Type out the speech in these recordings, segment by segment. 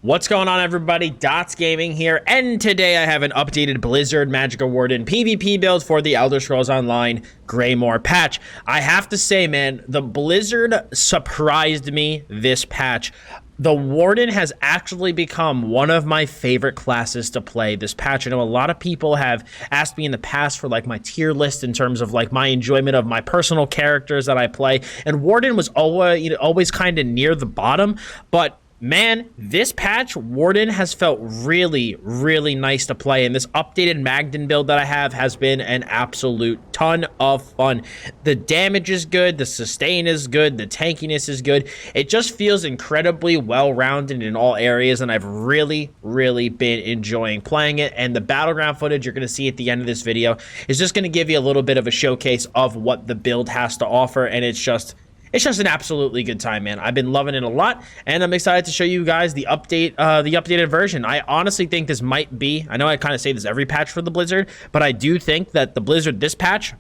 What's going on, everybody? Dots Gaming here, and today I have an updated Blizzard Magicka Warden PvP build for the Elder Scrolls Online Greymoor patch. I have to say, man, the Blizzard surprised me this patch. The Warden has actually become one of my favorite classes to play this patch. I know a lot of people have asked me in the past for like my tier list in terms of like my enjoyment of my personal characters that I play, and Warden was always kind of near the bottom, but man, this patch, Warden has felt really, really nice to play, and this updated MagDen build that I have has been an absolute ton of fun. The damage is good, the sustain is good, the tankiness is good. It just feels incredibly well-rounded in all areas, and I've really, really been enjoying playing it, and the battleground footage you're going to see at the end of this video is just going to give you a little bit of a showcase of what the build has to offer, and it's just an absolutely good time, man. I've been loving it a lot, and I'm excited to show you guys the updated version. I honestly think this might be, I know I kind of say this every patch for the Blizzard, but I do think that the Blizzard this patch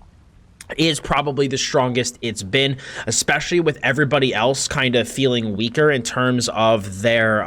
is probably the strongest it's been, especially with everybody else kind of feeling weaker in terms of their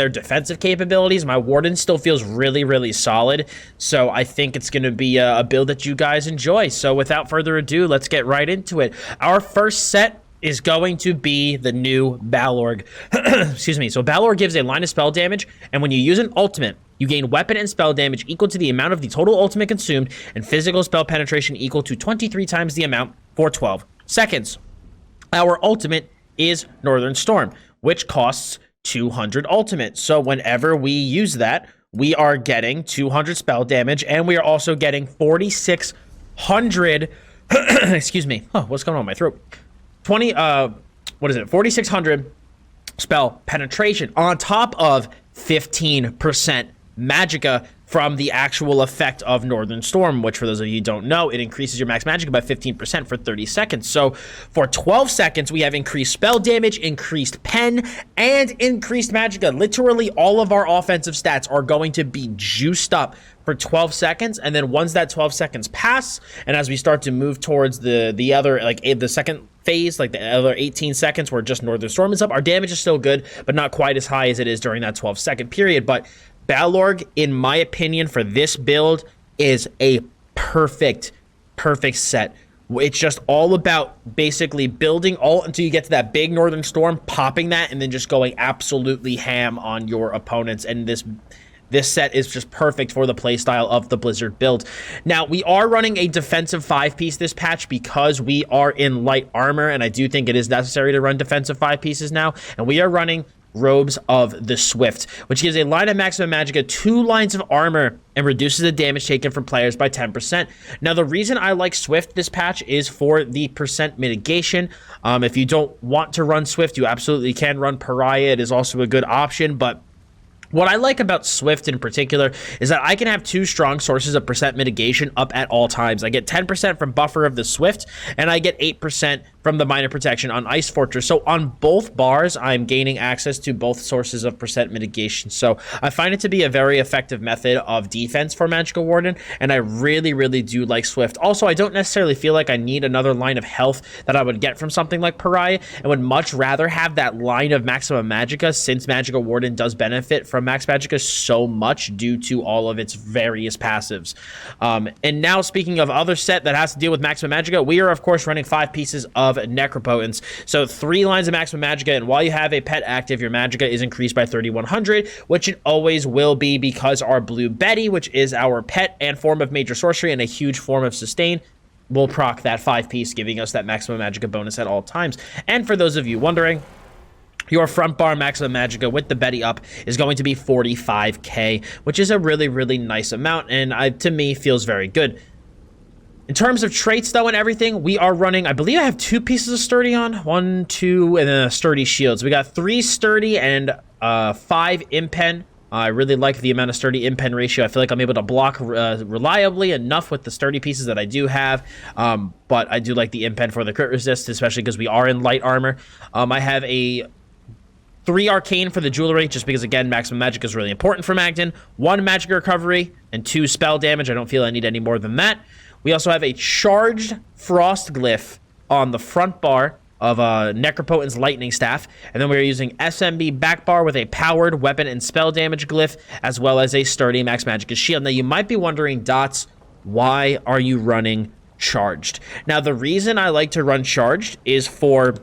defensive capabilities. My Warden still feels really, really solid, so I think it's going to be a build that you guys enjoy. So without further ado, let's get right into it. Our first set is going to be the new Balorg. Excuse me. So Balorg gives a line of spell damage, and when you use an ultimate, you gain weapon and spell damage equal to the amount of the total ultimate consumed, and physical spell penetration equal to 23 times the amount for 12 seconds. Our ultimate is Northern Storm, which costs 200 ultimate. So whenever we use that, we are getting 200 spell damage, and we are also getting 4,600 excuse me. Oh, what's going on in my throat? 4,600 spell penetration on top of 15% magicka from the actual effect of Northern Storm, which for those of you who don't know, it increases your max magicka by 15% for 30 seconds. So for 12 seconds, we have increased spell damage, increased pen, and increased magicka. Literally all of our offensive stats are going to be juiced up for 12 seconds. And then once that 12 seconds pass, and as we start to move towards the other, like the second phase, like the other 18 seconds where just Northern Storm is up, our damage is still good, but not quite as high as it is during that 12-second period. But Balorg, in my opinion, for this build is a perfect set. It's just all about basically building all until you get to that big Northern Storm, popping that, and then just going absolutely ham on your opponents. And this set is just perfect for the playstyle of the Blizzard build. Now, we are running a defensive 5-piece this patch because we are in light armor, and I do think it is necessary to run defensive 5 pieces now. And we are running Robes of the Swift, which gives a line of maximum magicka, 2 lines of armor, and reduces the damage taken from players by 10%. Now, the reason I like Swift this patch is for the percent mitigation. If you don't want to run Swift, you absolutely can run Pariah. It is also a good option, but what I like about Swift in particular is that I can have 2 strong sources of percent mitigation up at all times. I get 10% from Buffer of the Swift, and I get 8% from the minor protection on Ice Fortress. So on both bars, I'm gaining access to both sources of percent mitigation. So I find it to be a very effective method of defense for Magicka Warden, and I really, really do like Swift. Also, I don't necessarily feel like I need another line of health that I would get from something like Pariah, and would much rather have that line of maximum magicka, since Magicka Warden does benefit from max magicka so much due to all of its various passives. And now, speaking of other set that has to deal with maximum magicka, we are of course running 5 pieces of Necropotence. So 3 lines of maximum magicka, and while you have a pet active, your magicka is increased by 3,100, which it always will be because our Blue Betty, which is our pet and form of major sorcery and a huge form of sustain, will proc that 5-piece, giving us that maximum magicka bonus at all times. And for those of you wondering, your front bar maximum magicka with the Betty up is going to be 45k, which is a really, really nice amount, and to me feels very good. In terms of traits, though, and everything, we are running, I believe I have 2 pieces of Sturdy on. 1, 2, and then a Sturdy Shields. We got 3 Sturdy and 5 Impen. I really like the amount of Sturdy Impen ratio. I feel like I'm able to block reliably enough with the Sturdy pieces that I do have. But I do like the Impen for the crit resist, especially because we are in light armor. I have a 3 Arcane for the Jewelry, just because, again, maximum magicka is really important for MagDen. 1 Magicka Recovery, and 2 Spell Damage. I don't feel I need any more than that. We also have a Charged Frost Glyph on the front bar, Necropotent's Lightning Staff, and then we're using SMB back bar with a powered weapon and spell damage glyph, as well as a sturdy Max Magicka shield. Now, you might be wondering, Dots, why are you running charged? Now, the reason I like to run charged is for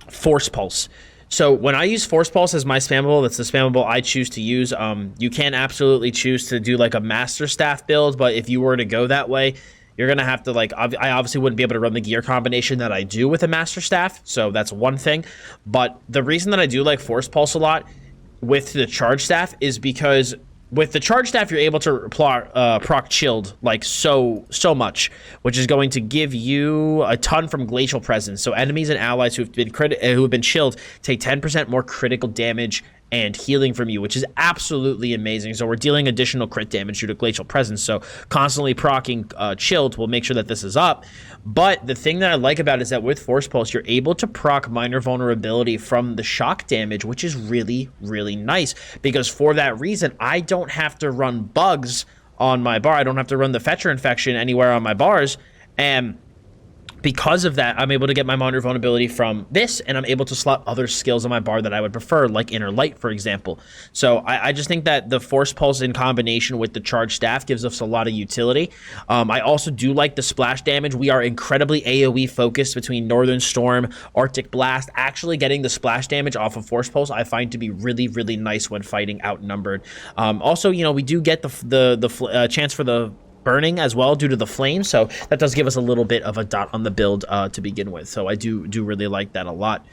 Force Pulse. So when I use Force Pulse as my spammable, that's the spammable I choose to use. You can absolutely choose to do like a Master Staff build, but if you were to go that way, you're going to have to, like, I obviously wouldn't be able to run the gear combination that I do with a Master Staff, so that's one thing. But the reason that I do like Force Pulse a lot with the Charge Staff is because with the Charge Staff, you're able to proc Chilled, like, so much, which is going to give you a ton from Glacial Presence. So enemies and allies who have been chilled take 10% more critical damage and healing from you, which is absolutely amazing. So we're dealing additional crit damage due to Glacial Presence, so constantly proccing Chilled will make sure that this is up. But the thing that I like about it is that with Force Pulse, you're able to proc Minor Vulnerability from the shock damage, which is really, really nice, because for that reason, I don't have to run bugs on my bar. I don't have to run the Fetcher Infection anywhere on my bars, and because of that, I'm able to get my Minor Vulnerability from this, and I'm able to slot other skills on my bar that I would prefer, like Inner Light, for example. So I just think that the Force Pulse in combination with the Charge Staff gives us a lot of utility. I also do like the splash damage. We are incredibly AoE focused between Northern Storm, Arctic Blast. Actually getting the splash damage off of Force Pulse I find to be really, really nice when fighting outnumbered. Also, you know, we do get the chance for the burning as well due to the flame, so that does give us a little bit of a dot on the build to begin with. So I do really like that a lot.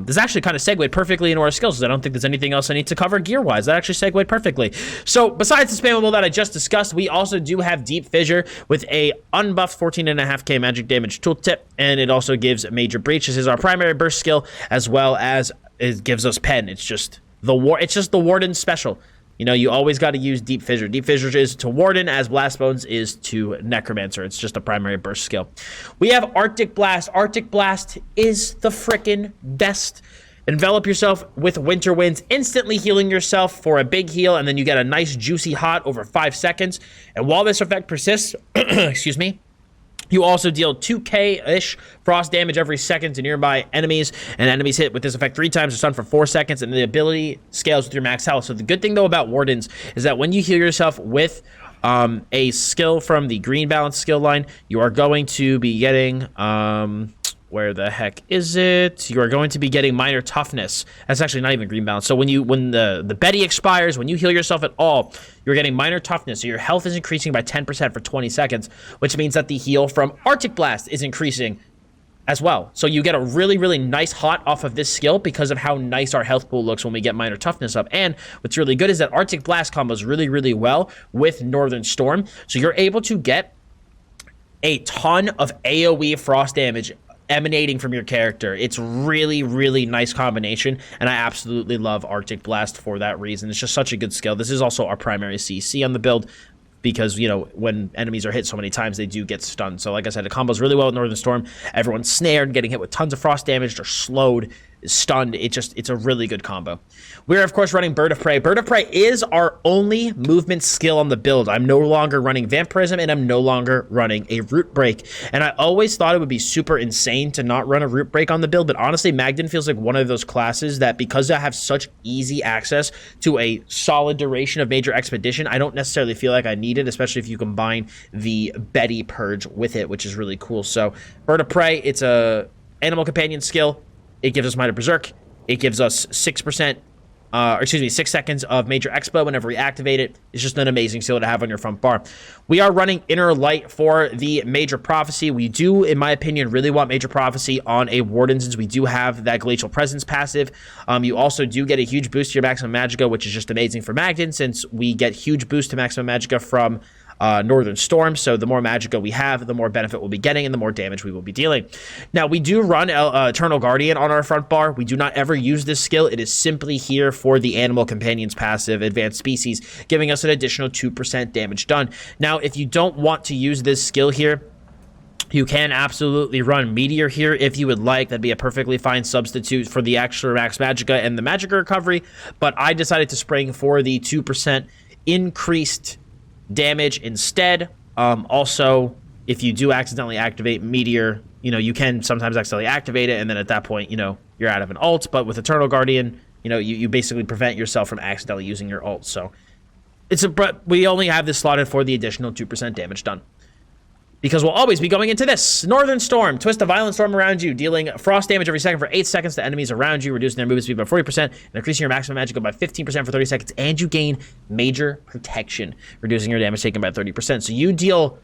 This actually kind of segued perfectly into our skills, because I don't think there's anything else I need to cover gear-wise. That actually segued perfectly. So besides the spammable that I just discussed, we also do have Deep Fissure with a unbuffed 14.5k magic damage tooltip, and it also gives Major Breach. This is our primary burst skill, as well as it gives us Pen. It's just the Warden special. You know, you always got to use Deep Fissure. Deep Fissure is to Warden as Blast Bones is to Necromancer. It's just a primary burst skill. We have Arctic Blast. Arctic Blast is the frickin' best. Envelop yourself with Winter Winds, instantly healing yourself for a big heal, and then you get a nice juicy hot over 5 seconds. And while this effect persists, excuse me, you also deal 2k-ish frost damage every second to nearby enemies, and enemies hit with this effect 3 times or stun for 4 seconds, and the ability scales with your max health. So the good thing, though, about Wardens is that when you heal yourself with a skill from the Green Balance skill line, you are going to be getting... where the heck is it? You are going to be getting Minor Toughness. That's actually not even Green Balance. So when the Betty expires, when you heal yourself at all, you're getting Minor Toughness. So your health is increasing by 10% for 20 seconds, which means that the heal from Arctic Blast is increasing as well. So you get a really, really nice hot off of this skill because of how nice our health pool looks when we get Minor Toughness up. And what's really good is that Arctic Blast combos really, really well with Northern Storm. So you're able to get a ton of AoE frost damage emanating from your character. It's really, really nice combination, and I absolutely love Arctic Blast for that reason. It's just such a good skill. This is also our primary CC on the build, because, you know, when enemies are hit so many times, they do get stunned. So like I said, it combos really well with Northern Storm. Everyone's snared, getting hit with tons of frost damage. They're slowed, stunned. It's a really good combo. We're, of course, running Bird of Prey. Bird of Prey is our only movement skill on the build. I'm no longer running Vampirism, and I'm no longer running a Root Break. And I always thought it would be super insane to not run a Root Break on the build, but honestly, MagDen feels like one of those classes that, because I have such easy access to a solid duration of Major Expedition, I don't necessarily feel like I need it, especially if you combine the Betty Purge with it, which is really cool. So Bird of Prey, it's a Animal Companion skill. It gives us Minor Berserk. It gives us 6%, 6 seconds of Major Expo whenever we activate it. It's just an amazing skill to have on your front bar. We are running Inner Light for the Major Prophecy. We do, in my opinion, really want Major Prophecy on a Warden, since we do have that Glacial Presence passive. You also do get a huge boost to your Maximum Magicka, which is just amazing for MagDen, since we get huge boost to Maximum Magicka from Northern Storm. So the more Magicka we have, the more benefit we'll be getting and the more damage we will be dealing. Now, we do run Eternal Guardian on our front bar. We do not ever use this skill. It is simply here for the Animal Companions passive, Advanced Species, giving us an additional 2% damage done. Now, if you don't want to use this skill here, you can absolutely run Meteor here if you would like. That'd be a perfectly fine substitute for the extra Max Magicka and the Magicka recovery, but I decided to spring for the 2% increased damage instead. Also, if you do accidentally activate Meteor, you know, you can sometimes accidentally activate it, and then at that point, you know, you're out of an ult. But with Eternal Guardian, you know, you basically prevent yourself from accidentally using your ult. So but we only have this slotted for the additional 2% damage done, because we'll always be going into this. Northern Storm. Twist a violent storm around you, dealing frost damage every second for 8 seconds to enemies around you, reducing their movement speed by 40%, and increasing your maximum magic by 15% for 30 seconds, and you gain major protection, reducing your damage taken by 30%. So you deal...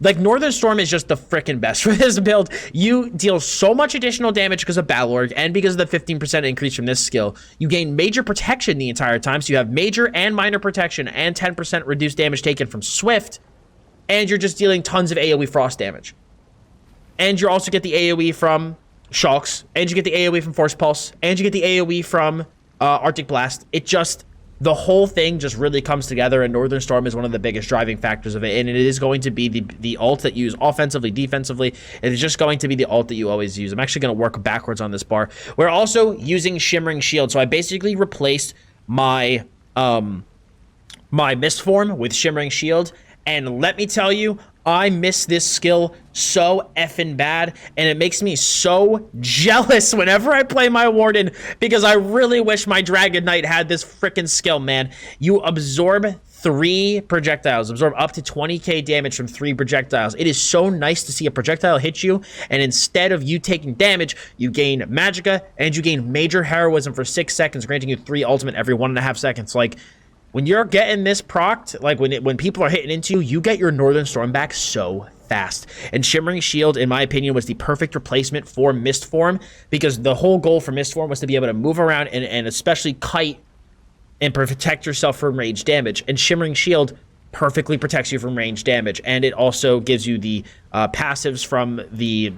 Like, Northern Storm is just the freaking best for this build. You deal so much additional damage because of Battle Org and because of the 15% increase from this skill. You gain major protection the entire time, so you have major and minor protection and 10% reduced damage taken from Swift, and you're just dealing tons of AoE frost damage. And you also get the AoE from Shocks, and you get the AoE from Force Pulse, and you get the AoE from Arctic Blast. It just... The whole thing just really comes together, and Northern Storm is one of the biggest driving factors of it, and it is going to be the ult that you use offensively, defensively. It is just going to be the ult that you always use. I'm actually going to work backwards on this bar. We're also using Shimmering Shield, so I basically replaced my my Mist form with Shimmering Shield, and let me tell you, I miss this skill so effing bad, and it makes me so jealous whenever I play my Warden, because I really wish my Dragon Knight had this freaking skill, man. You absorb 3 projectiles, absorb up to 20k damage from 3 projectiles. It is so nice to see a projectile hit you, and instead of you taking damage, you gain Magicka, and you gain major heroism for 6 seconds, granting you 3 ultimate every 1.5 seconds. Like, when you're getting this procced, like when people are hitting into you, you get your Northern Storm back so fast. And Shimmering Shield, in my opinion, was the perfect replacement for Mist form, because the whole goal for Mist form was to be able to move around and especially kite and protect yourself from range damage. And Shimmering Shield perfectly protects you from range damage, and it also gives you the passives from the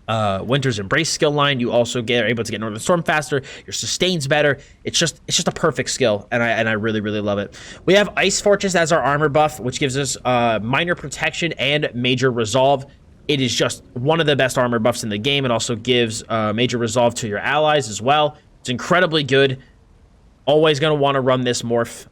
Winter's Embrace skill line. You also are able to get Northern Storm faster. Your sustain's better. It's just a perfect skill, and I really love it. We have Ice Fortress as our armor buff, which gives us minor protection and major resolve. It is just one of the best armor buffs in the game. It also gives major resolve to your allies as well. It's incredibly good. Always going to want to run this morph.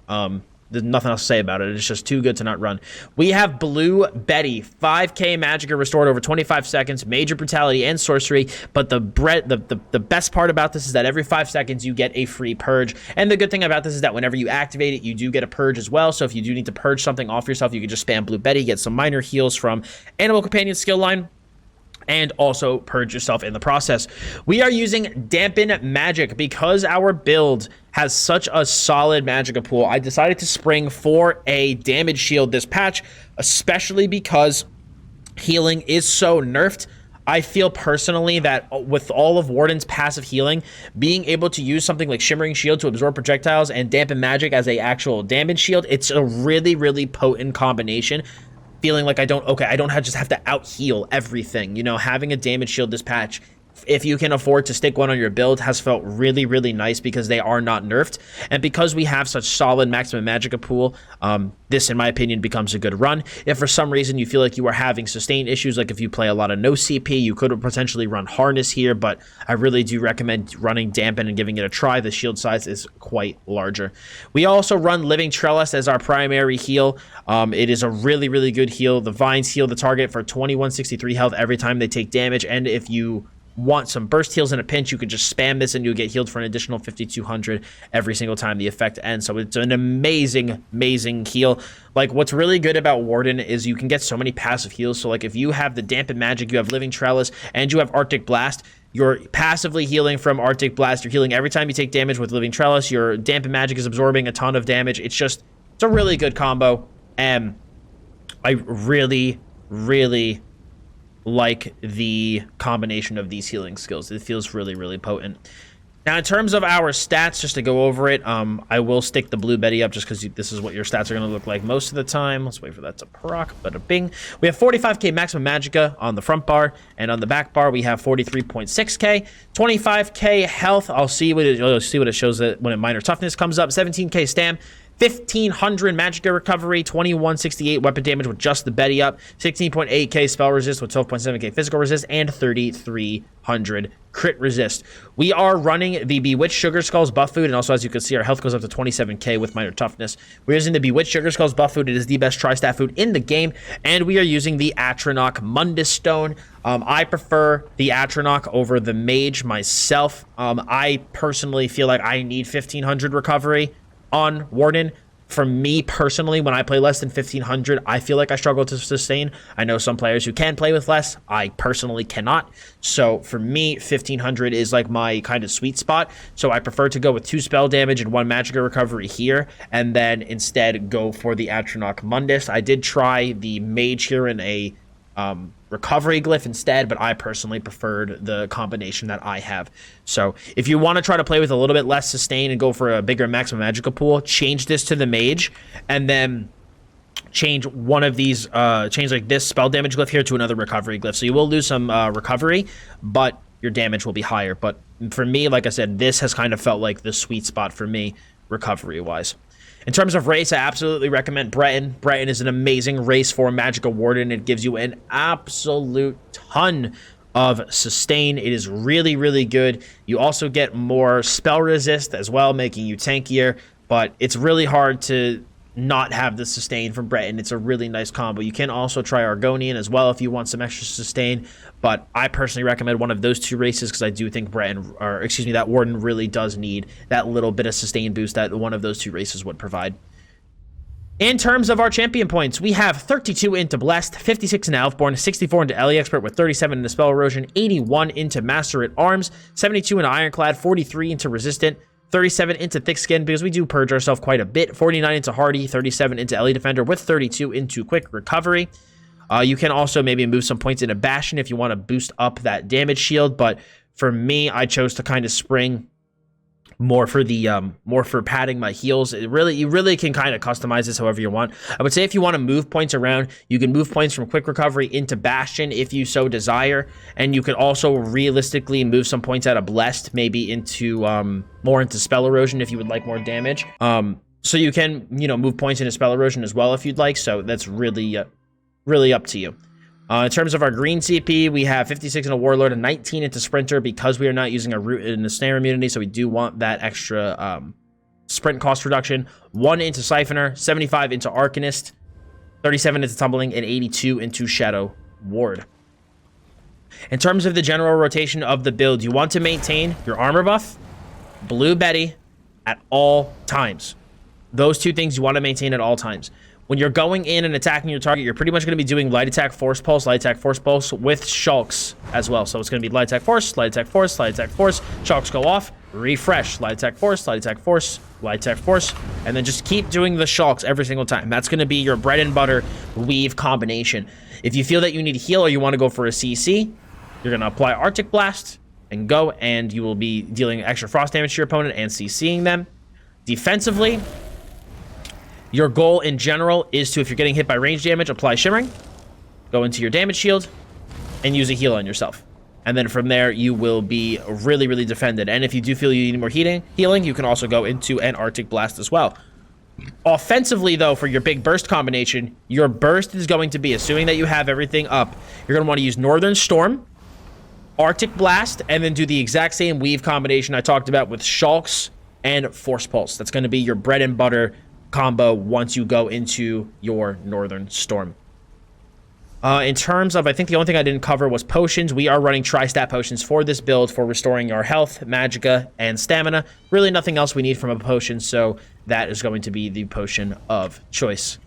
There's nothing else to say about it. It's just too good to not run. We have Blue Betty. 5k Magicka restored over 25 seconds. Major brutality and sorcery. But the best part about this is that every 5 seconds you get a free purge. And the good thing about this is that whenever you activate it, you do get a purge as well. So if you do need to purge something off yourself, you can just spam Blue Betty, get some minor heals from Animal Companion skill line, and also purge yourself in the process. We are using Dampen Magic because our build has such a solid Magicka pool. I decided to spring for a damage shield this patch, especially because healing is so nerfed. I feel personally that with all of Warden's passive healing, being able to use something like Shimmering Shield to absorb projectiles and Dampen Magic as a actual damage shield, it's a really potent combination. Feeling like I don't just have to out heal everything. You know, having a damage shield this patch, if you can afford to stick one on your build, has felt really nice because they are not nerfed. And because we have such solid maximum Magicka pool, this, in my opinion, becomes a good run. If for some reason you feel like you are having sustained issues, like if you play a lot of no CP, you could potentially run Harness here, but I really do recommend running Dampen and giving it a try. The shield size is quite larger. We also run Living Trellis as our primary heal. It is a really good heal. The Vines heal the target for 2163 health every time they take damage, and if you want some burst heals in a pinch, you could just spam this and you'll get healed for an additional 5200 every single time the effect ends. So it's an amazing heal. Like, what's really good about Warden is you can get so many passive heals. So like if you have the Dampen Magic, you have Living Trellis, and you have Arctic Blast, you're passively healing from Arctic Blast. You're healing every time you take damage with Living Trellis. Your Dampen Magic is absorbing a ton of damage. It's a really good combo, and I really like the combination of these healing skills. It feels really potent. Now, in terms of our stats, just to go over it, I will stick the Blue Betty up just because this is what your stats are going to look like most of the time. Let's wait for that to proc. Bada bing. We have 45k maximum Magicka on the front bar, and on the back bar we have 43.6k, 25k health. You'll see what it shows that when a minor toughness comes up. 17k stam, 1,500 Magicka recovery, 2168 weapon damage with just the Betty up, 16.8k spell resist with 12.7k physical resist, and 3,300 crit resist. We are running the Bewitched Sugar Skulls buff food, and also, as you can see, our health goes up to 27k with minor toughness. We're using the Bewitched Sugar Skulls buff food. It is the best tri-stat food in the game, and we are using the Atronach Mundus Stone. I prefer the Atronach over the Mage myself. I personally feel like I need 1,500 recovery on Warden. For me personally, when I play less than 1,500, I feel like I struggle to sustain. I know some players who can play with less. I personally cannot. So for me, 1,500 is like my kind of sweet spot. So I prefer to go with 2 spell damage and 1 Magicka recovery here, and then instead go for the Atronach Mundus. I did try the Mage here in a recovery glyph instead, but I personally preferred the combination that I have. So if you want to try to play with a little bit less sustain and go for a bigger maximum Magicka pool, change this to the Mage, and then change one of these, change like this spell damage glyph here to another recovery glyph. So you will lose some recovery, but your damage will be higher. But for me, like I said, this has kind of felt like the sweet spot for me recovery-wise. In terms of race, I absolutely recommend Breton. Breton is an amazing race for Magicka Warden. It gives you an absolute ton of sustain. It is really, really good. You also get more spell resist as well, making you tankier, but it's really hard to not have the sustain from Breton. It's a really nice combo. You can also try Argonian as well if you want some extra sustain, but I personally recommend one of those 2 races because I do think Breton, or excuse me, that Warden really does need that little bit of sustain boost that one of those 2 races would provide. In terms of our champion points, we have 32 into Blessed, 56 into Elfborn, 64 into Ellie Expert with 37 into Spell Erosion, 81 into Master at Arms, 72 into Ironclad, 43 into Resistant, 37 into Thick Skin because we do purge ourselves quite a bit, 49 into Hardy, 37 into Ellie Defender with 32 into Quick Recovery. You can also maybe move some points into Bastion if you want to boost up that damage shield, but for me, I chose to kind of spring more for the more for padding my heals. You really can kind of customize this however you want. I would say if you want to move points around, you can move points from Quick Recovery into Bastion if you so desire, and you could also realistically move some points out of Blessed maybe into more into Spell Erosion if you would like more damage. So you can, you know, move points into Spell Erosion as well if you'd like. So that's really up to you. In terms of our green CP, we have 56 into Warlord and 19 into Sprinter because we are not using a root in the snare immunity, so we do want that extra sprint cost reduction. 1 into Siphoner, 75 into Arcanist, 37 into Tumbling, and 82 into Shadow Ward. In terms of the general rotation of the build, you want to maintain your armor buff, Blue Betty, at all times. Those 2 things you want to maintain at all times. When you're going in and attacking your target, you're pretty much going to be doing Light Attack, Force Pulse, Light Attack, Force Pulse with Shulks as well. So it's going to be Light Attack, Force, Light Attack, Force, Light Attack, Force. Shulks go off, refresh, Light Attack, Force, Light Attack, Force, Light Attack, Force, and then just keep doing the Shulks every single time. That's going to be your bread and butter weave combination. If you feel that you need to heal or you want to go for a CC, you're going to apply Arctic Blast and go, and you will be dealing extra frost damage to your opponent and CCing them. Defensively, your goal in general is to, if you're getting hit by range damage, apply Shimmering, go into your damage shield, and use a heal on yourself. And then from there, you will be really, really defended. And if you do feel you need more healing, you can also go into an Arctic Blast as well. Offensively, though, for your big burst combination, your burst is going to be, assuming that you have everything up, you're going to want to use Northern Storm, Arctic Blast, and then do the exact same weave combination I talked about with Shulks and Force Pulse. That's going to be your bread and butter combo once you go into your Northern Storm. In terms of, I think the only thing I didn't cover was potions. We are running tri-stat potions for this build for restoring our health, magicka, and stamina. Really nothing else we need from a potion, so that is going to be the potion of choice.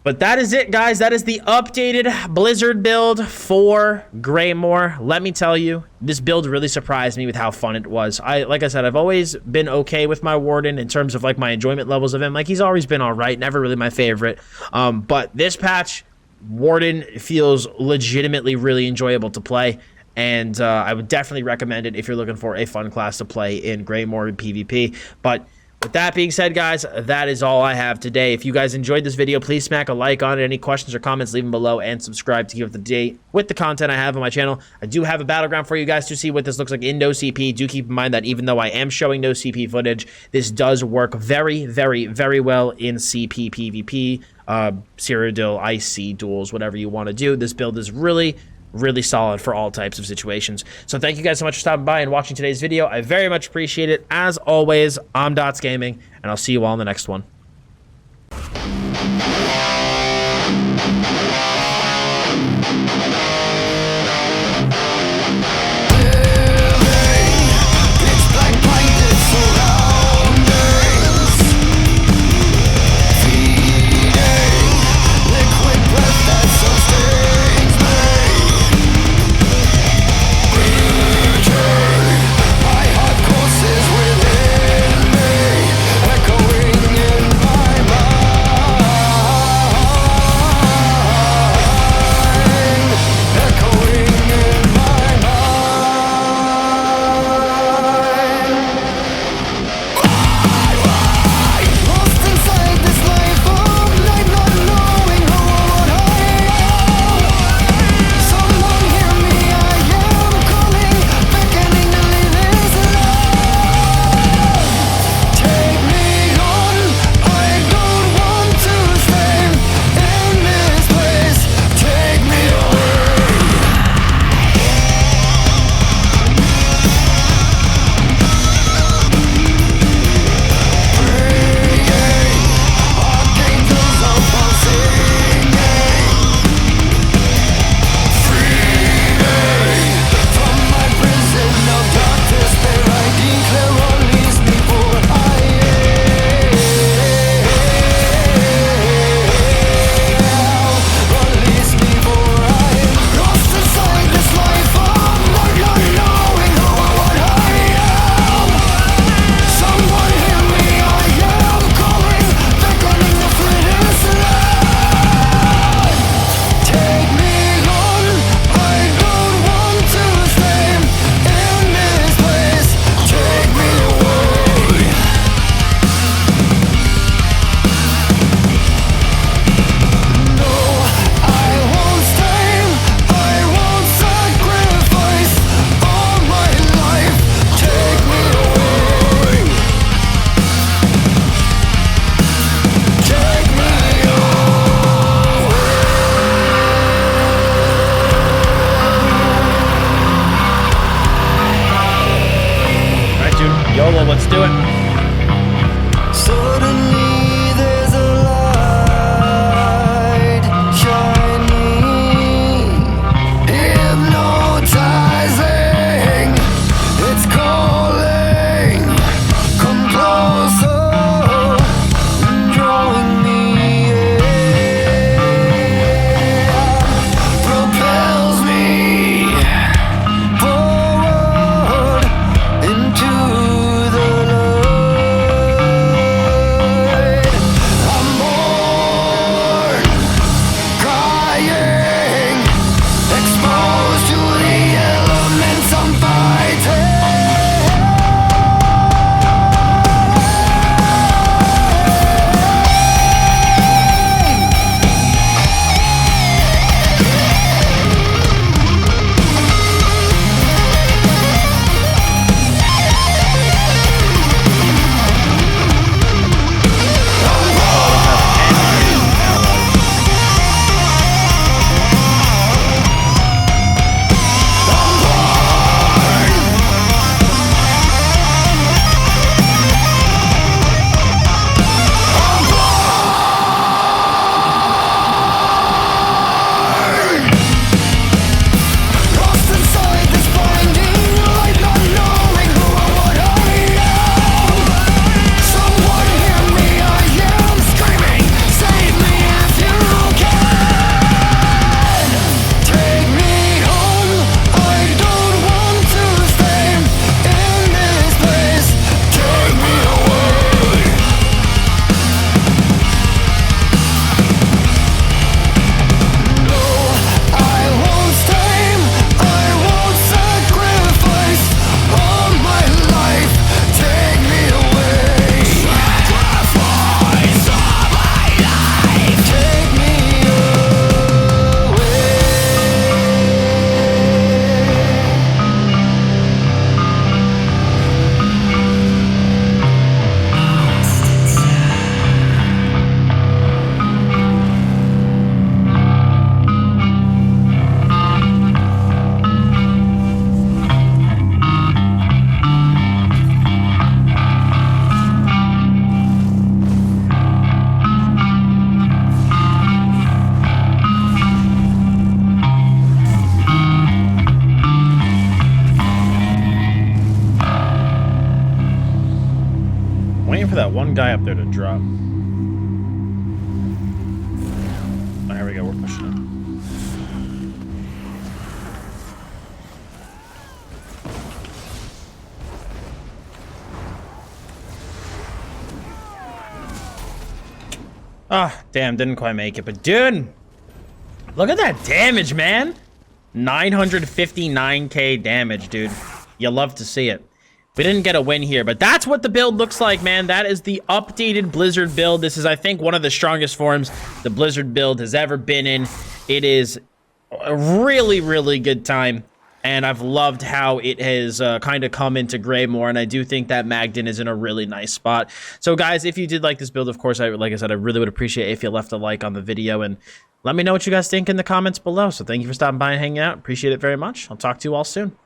But that is it, guys. That is the updated Blizzard build for Greymoor. Let me tell you, this build really surprised me with how fun it was. Like I said, I've always been okay with my Warden in terms of like my enjoyment levels of him. Like, he's always been all right, never really my favorite. But this patch, Warden feels legitimately really enjoyable to play. And I would definitely recommend it if you're looking for a fun class to play in Greymoor PvP. But With that being said, guys, that is all I have today. If you guys enjoyed this video, please smack a like on it. Any questions or comments, leave them below, and subscribe to keep up to date with the content I have on my channel. I do have a battleground for you guys to see what this looks like in no CP. Do keep in mind that even though I am showing no CP footage, this does work very, very, very well in CP PvP, Cyrodiil, IC duels, whatever you want to do. This build is really solid for all types of situations. So thank you guys so much for stopping by and watching today's video. I very much appreciate it. As always, I'm Dots Gaming, and I'll see you all in the next one. YOLO, let's do it. Suddenly there's a light shining, hypnotizing. It's calling, come closer, drawing me in, propels me forward into the light. waiting for that one guy up there to drop. Oh, here we go. We're pushing him. Ah, damn, didn't quite make it. But dude, look at that damage, man. 959k damage, dude. You love to see it. We didn't get a win here, but that's what the build looks like, man. That is the updated Blizzard build. This is, I think, one of the strongest forms the Blizzard build has ever been in. It is a really, really good time, and I've loved how it has kind of come into Greymoor, and I do think that MagDen is in a really nice spot. So, guys, if you did like this build, of course, like I said, I really would appreciate it if you left a like on the video, and let me know what you guys think in the comments below. So thank you for stopping by and hanging out. Appreciate it very much. I'll talk to you all soon.